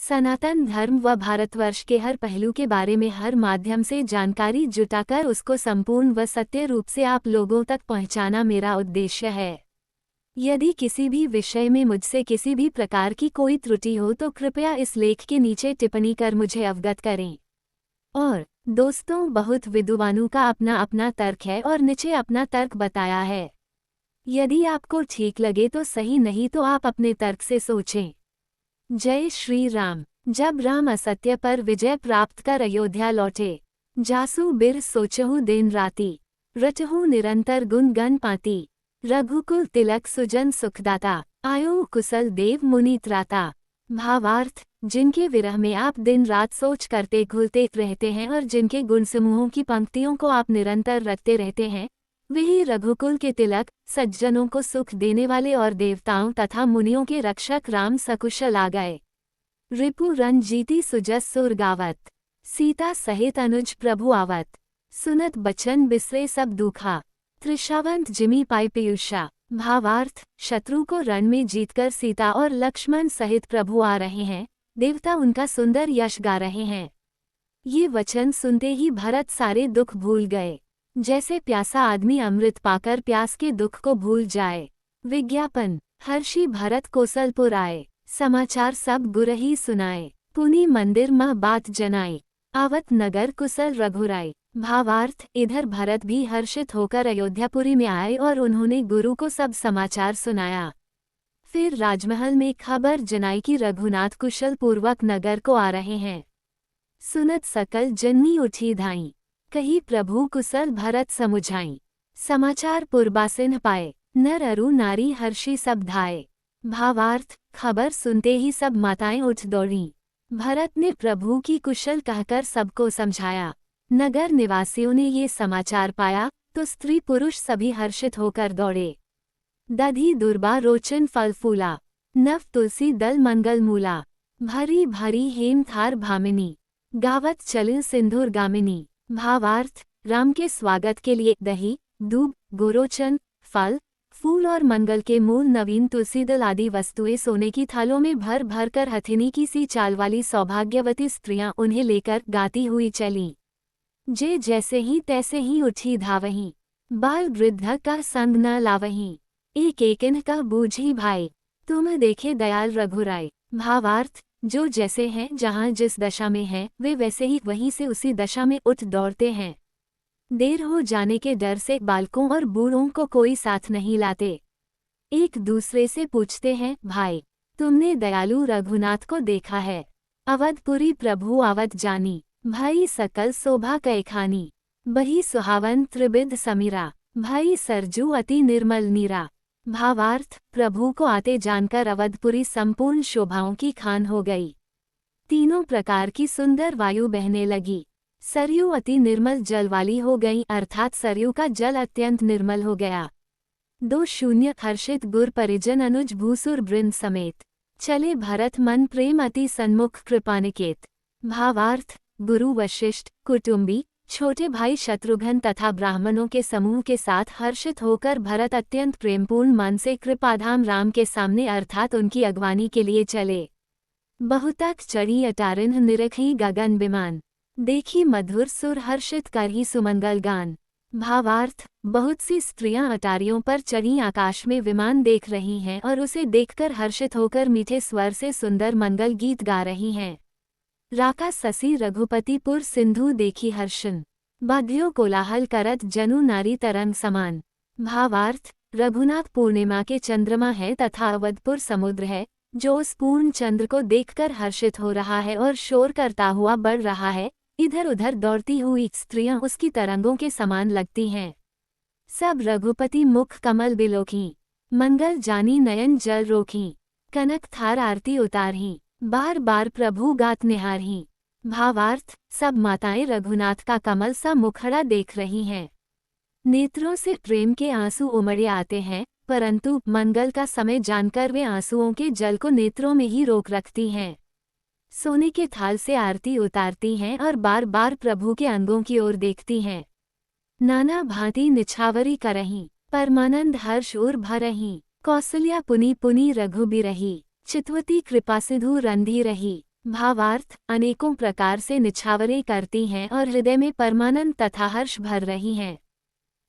सनातन धर्म व भारतवर्ष के हर पहलू के बारे में हर माध्यम से जानकारी जुटाकर उसको संपूर्ण व सत्य रूप से आप लोगों तक पहुंचाना मेरा उद्देश्य है। यदि किसी भी विषय में मुझसे किसी भी प्रकार की कोई त्रुटि हो तो कृपया इस लेख के नीचे टिप्पणी कर मुझे अवगत करें। और दोस्तों, बहुत विद्वानों का अपना अपना तर्क है और नीचे अपना तर्क बताया है। यदि आपको ठीक लगे तो सही, नहीं तो आप अपने तर्क से सोचें। जय श्री राम। जब राम असत्य पर विजय प्राप्त कर अयोध्या लौटे, जासु बिर सोचहु दिन राति, रटहु निरंतर गुण गण पाती, रघुकुल तिलक सुजन सुखदाता, आयो कुशल देव मुनि त्राता। भावार्थ, जिनके विरह में आप दिन रात सोच करते घुलते रहते हैं और जिनके गुण समूहों की पंक्तियों को आप निरंतर रटते रहते हैं, वही रघुकुल के तिलक, सज्जनों को सुख देने वाले और देवताओं तथा मुनियों के रक्षक राम सकुशल आ गए। रिपु रंजीती सुजस सुर गावत, सीता सहित अनुज प्रभु आवत, सुनत बचन बिसरे सब दुखा, त्रिशावंत जिमी पाई पीयूषा। भावार्थ, शत्रु को रण में जीतकर सीता और लक्ष्मण सहित प्रभु आ रहे हैं, देवता उनका सुंदर यश गा रहे हैं। ये वचन सुनते ही भरत सारे दुख भूल गए, जैसे प्यासा आदमी अमृत पाकर प्यास के दुख को भूल जाए। विज्ञापन, हर्षी भरत कोसलपुर आए, समाचार सब गुरही सुनाए, पुनि मंदिर माँ बात जनाई, आवत नगर कुशल रघुराई। भावार्थ, इधर भरत भी हर्षित होकर अयोध्यापुरी में आए और उन्होंने गुरु को सब समाचार सुनाया। फिर राजमहल में खबर जनाई कि रघुनाथ कुशल पूर्वक नगर को आ रहे हैं। सुनत सकल जननी उठी धाई, कही प्रभु कुशल भरत समुझाई, समाचार पुरबासिन पाए, नर अरु नारी हर्षी सब धाए। भावार्थ, खबर सुनते ही सब माताएं उठ दौड़ीं। भरत ने प्रभु की कुशल कहकर सबको समझाया। नगर निवासियों ने ये समाचार पाया तो स्त्री पुरुष सभी हर्षित होकर दौड़े। दधि दुर्बा रोचन फल फूला, नव तुलसी दल मंगल मूला, भरी भरी हेम थार भामिनी, गावत चलिन सिंधुर गामिनी। भावार्थ, राम के स्वागत के लिए दही, दूब, गोरोचन, फल, फूल और मंगल के मूल नवीन तुलसी दल आदि वस्तुएं सोने की थालों में भर भर कर हथिनी की सी चाल वाली सौभाग्यवती स्त्रियां उन्हें लेकर गाती हुई चलीं। जे जैसे ही तैसे ही उठी धावहीं, बाल वृद्ध का संग न लावहीं, एक एकिन का बूझी भाई, तुम देखे दयाल रघुराई। भावार्थ, जो जैसे हैं जहाँ जिस दशा में हैं वे वैसे ही वहीं से उसी दशा में उठ दौड़ते हैं। देर हो जाने के डर से बालकों और बूढ़ों को कोई साथ नहीं लाते। एक दूसरे से पूछते हैं, भाई तुमने दयालु रघुनाथ को देखा है? अवधपुरी प्रभु आवत जानी, भाई सकल शोभा कैखानी, बही सुहावन त्रिबिध समीरा, भाई सरजू अति निर्मल नीरा। भावार्थ, प्रभु को आते जानकर अवधपुरी संपूर्ण शोभाओं की खान हो गई। तीनों प्रकार की सुंदर वायु बहने लगी। सरयू अति निर्मल जल वाली हो गई, अर्थात सरयू का जल अत्यंत निर्मल हो गया। 2 हर्षित गुर परिजन अनुज भूसुर वृंद समेत, चले भरत मन प्रेम अति सन्मुख कृपानिकेत। भावार्थ, गुरु वशिष्ठ, कुटुंबी, छोटे भाई शत्रुघ्न तथा ब्राह्मणों के समूह के साथ हर्षित होकर भरत अत्यंत प्रेमपूर्ण मन से कृपाधाम राम के सामने अर्थात उनकी अगवानी के लिए चले। बहुतक चढ़ी अटारिन निरखी गगन विमान, देखी मधुर सुर हर्षित करही सुमंगल गान। भावार्थ, बहुत सी स्त्रियां अटारियों पर चढ़ी आकाश में विमान देख रही हैं और उसे देखकर हर्षित होकर मीठे स्वर से सुंदर मंगल गीत गा रही हैं। राका ससी रघुपतिपुर सिंधु देखी हर्षन, बाध्यो कोलाहल करत जनु नारी तरंग समान। भावार्थ, रघुनाथ पूर्णिमा के चंद्रमा है तथा अवधपुर समुद्र है, जो उस पूर्ण चंद्र को देखकर हर्षित हो रहा है और शोर करता हुआ बढ़ रहा है। इधर उधर दौड़ती हुई स्त्रियां उसकी तरंगों के समान लगती हैं। सब रघुपति मुख कमल बिलोखीं, मंगल जानी नयन जल रोखीं, कनक थार आरती उतारहीं, बार बार प्रभु गात निहारहीं। भावार्थ, सब माताएं रघुनाथ का कमल सा मुखड़ा देख रही हैं। नेत्रों से प्रेम के आंसू उमड़े आते हैं, परंतु मंगल का समय जानकर वे आंसुओं के जल को नेत्रों में ही रोक रखती हैं। सोने के थाल से आरती उतारती हैं और बार बार प्रभु के अंगों की ओर देखती हैं। नाना भांति निछावरी करहीं, परमानंद हर्ष उर भरहीं, कौसल्या पुनि पुनि रघु बिरही, चितवती कृपा सिधु रंधी रही। भावार्थ, अनेकों प्रकार से निछावरें करती हैं और हृदय में परमानंद तथा हर्ष भर रही हैं।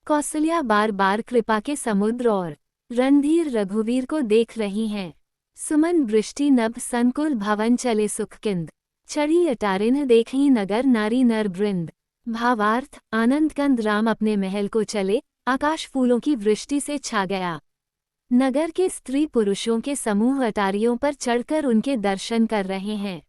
कौसल्या बार बार कृपा के समुद्र और रणधीर रघुवीर को देख रही हैं। सुमन वृष्टि नभ संकुल भवन चले सुखकिंद, चढ़ी अटारिन देखी नगर नारी नर बृंद। भावार्थ, आनंद कंद राम अपने महल को चले, आकाश फूलों की वृष्टि से छा गया। नगर के स्त्री पुरुषों के समूह अटारियों पर चढ़कर उनके दर्शन कर रहे हैं।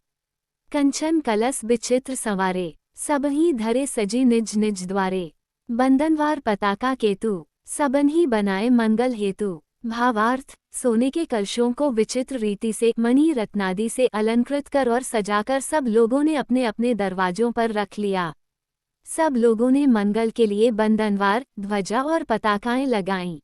कंचन कलश विचित्र संवारे, सबही धरे सजी निज निज द्वारे। बंधनवार पताका केतु, सबन्ही बनाए मंगल हेतु। भावार्थ, सोने के कलशों को विचित्र रीति से मणि रत्नादि से अलंकृत कर और सजाकर सब लोगों ने अपने अपने दरवाजों पर रख लिया। सब लोगों ने मंगल के लिए बंधनवार, ध्वजा और पताकाएं लगाईं।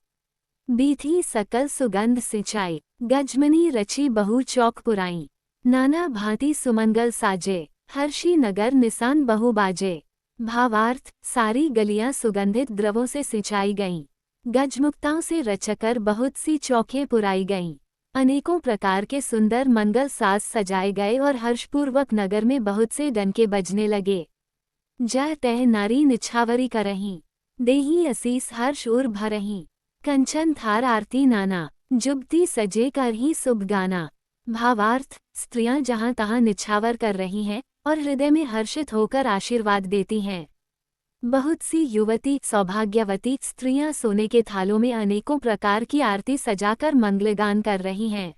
बीथी सकल सुगंध सिंचाई, गजमनी रची बहु चौक पुराई। नाना भांति सुमंगल साजे, हर्षी नगर निसान बहु बाजे। भावार्थ, सारी गलियां सुगंधित द्रवों से सिंचाई गईं। गजमुक्ताओं से रचकर बहुत सी चौखें पुराई गईं। अनेकों प्रकार के सुंदर मंगल साज सजाए गए और हर्षपूर्वक नगर में बहुत से डंके बजने लगे। जय तह नारी निछावरी करहीं, देही असीस हर्ष उर भरहीं। कंचन थार आरती नाना, जुबती सजे कर ही शुभ गाना। भावार्थ, स्त्रियां जहां तहां निछावर कर रही हैं और हृदय में हर्षित होकर आशीर्वाद देती हैं। बहुत सी युवती सौभाग्यवती स्त्रियां सोने के थालों में अनेकों प्रकार की आरती सजाकर मंगलगान कर रही हैं।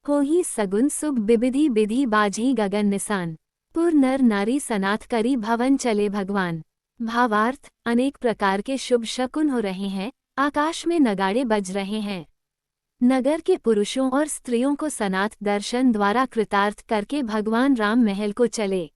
हो ही सगुन शुभ बिबिधि बिधि बाजी गगन निसान, पुर नर नारी सनाथ करी भवन चले भगवान। भावार्थ, अनेक प्रकार के शुभ शकुन हो रहे हैं, आकाश में नगाड़े बज रहे हैं। नगर के पुरुषों और स्त्रियों को सनाथ दर्शन द्वारा कृतार्थ करके भगवान राम महल को चले।